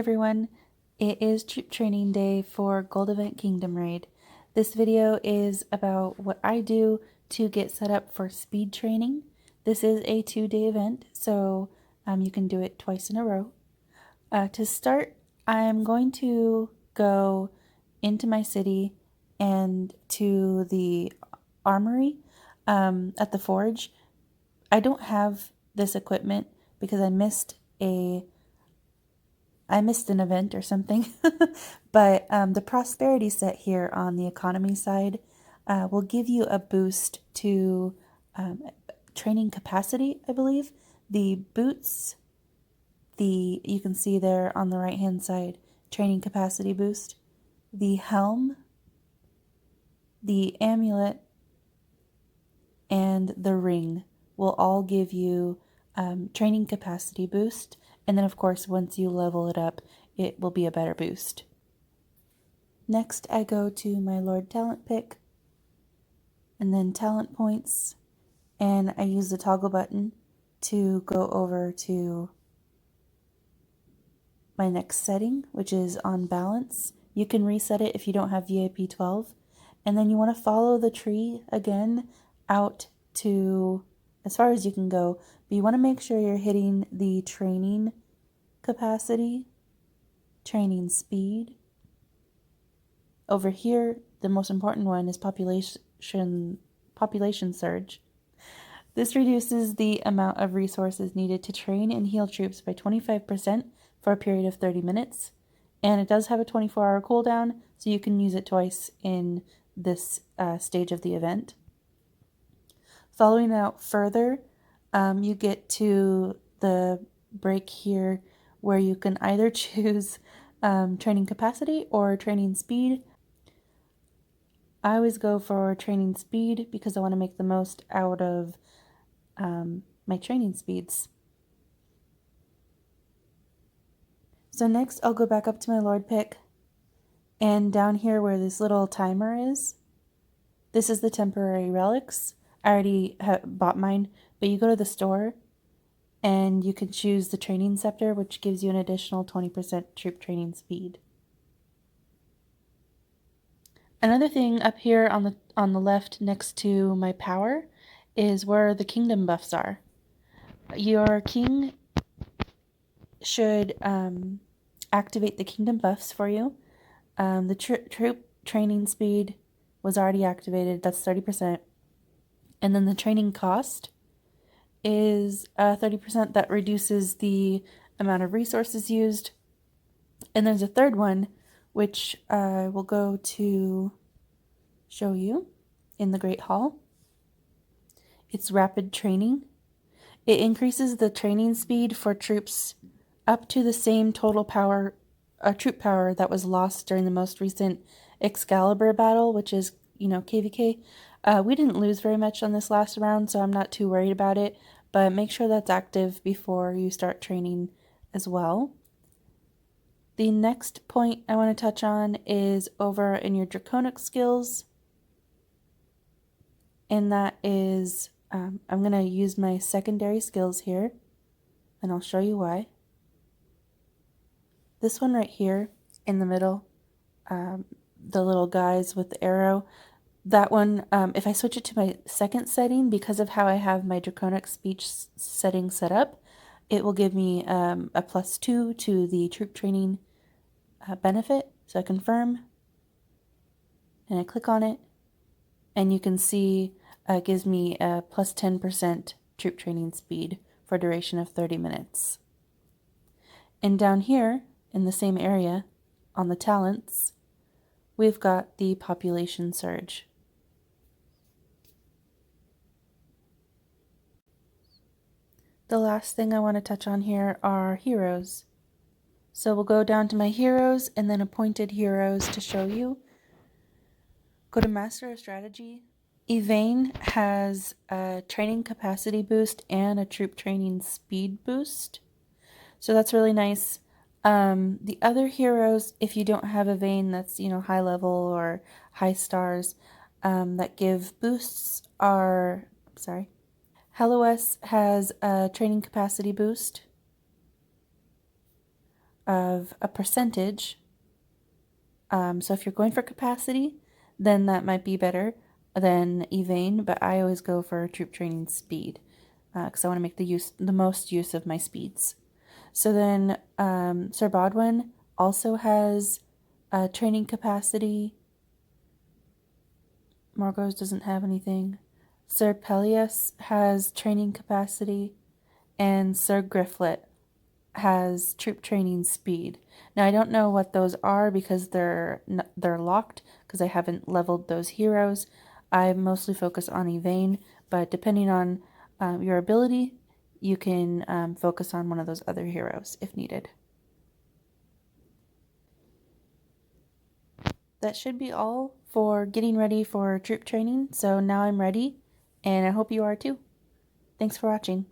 everyone, it is troop training day for Gold Event Kingdom Raid. This video is about what I do to get set up for speed training. This is a 2-day event, so you can do it twice in a row. To start, I'm going to go into my city and to the armory at the forge. I don't have this equipment because I missed an event or something, but the prosperity set here on the economy side will give you a boost to training capacity, I believe. The boots, you can see there on the right hand side, training capacity boost. The helm, the amulet, and the ring will all give you training capacity boost. And then, of course, once you level it up, it will be a better boost. Next, I go to my Lord Talent pick, and then talent points, and I use the toggle button to go over to my next setting, which is on balance. You can reset it if you don't have VIP 12, and then you want to follow the tree again out to as far as you can go, but you want to make sure you're hitting the training capacity, training speed. Over here, the most important one is population surge. This reduces the amount of resources needed to train and heal troops by 25% for a period of 30 minutes. And it does have a 24-hour cooldown, so you can use it twice in this stage of the event. Following out further, you get to the break here where you can either choose training capacity or training speed. I always go for training speed because I want to make the most out of my training speeds. So next I'll go back up to my Lord pick, and down here where this little timer is, this is the temporary relics. I already bought mine, but you go to the store and you can choose the training scepter, which gives you an additional 20% troop training speed. Another thing up here on the left next to my power is where the kingdom buffs are. Your king should activate the kingdom buffs for you. The troop training speed was already activated, that's 30%. And then the training cost is 30%. That reduces the amount of resources used. And there's a third one, which I will go to show you in the Great Hall. It's rapid training. It increases the training speed for troops up to the same total power, troop power that was lost during the most recent Excalibur battle, which is, KVK. We didn't lose very much on this last round, so I'm not too worried about it, but make sure that's active before you start training as well. The next point I want to touch on is over in your Draconic skills, and that is, I'm going to use my secondary skills here, and I'll show you why. This one right here in the middle, the little guys with the arrow, that one, if I switch it to my second setting, because of how I have my Draconic speech setting set up, it will give me a +2 to the troop training benefit. So I confirm, and I click on it, and you can see it gives me a +10% troop training speed for a duration of 30 minutes. And down here, in the same area, on the talents, we've got the population surge. The last thing I want to touch on here are heroes. So we'll go down to my heroes and then appointed heroes to show you. Go to Master of Strategy. Yvain has a training capacity boost and a troop training speed boost. So that's really nice. The other heroes, if you don't have a Yvain that's, high level or high stars, that give boosts are, Helloes has a training capacity boost. of a percentage. So if you're going for capacity, then that might be better than Evane, but I always go for troop training speed because I want to make the most use of my speeds. So then Sir Bodwin also has training capacity. Morgause doesn't have anything. Sir Peleus has training capacity, and Sir Grifflet has troop training speed. Now I don't know what those are because they're locked because I haven't leveled those heroes. I mostly focus on Evane, but depending on your ability, you can focus on one of those other heroes if needed. That should be all for getting ready for troop training. So now I'm ready, and I hope you are too. Thanks for watching.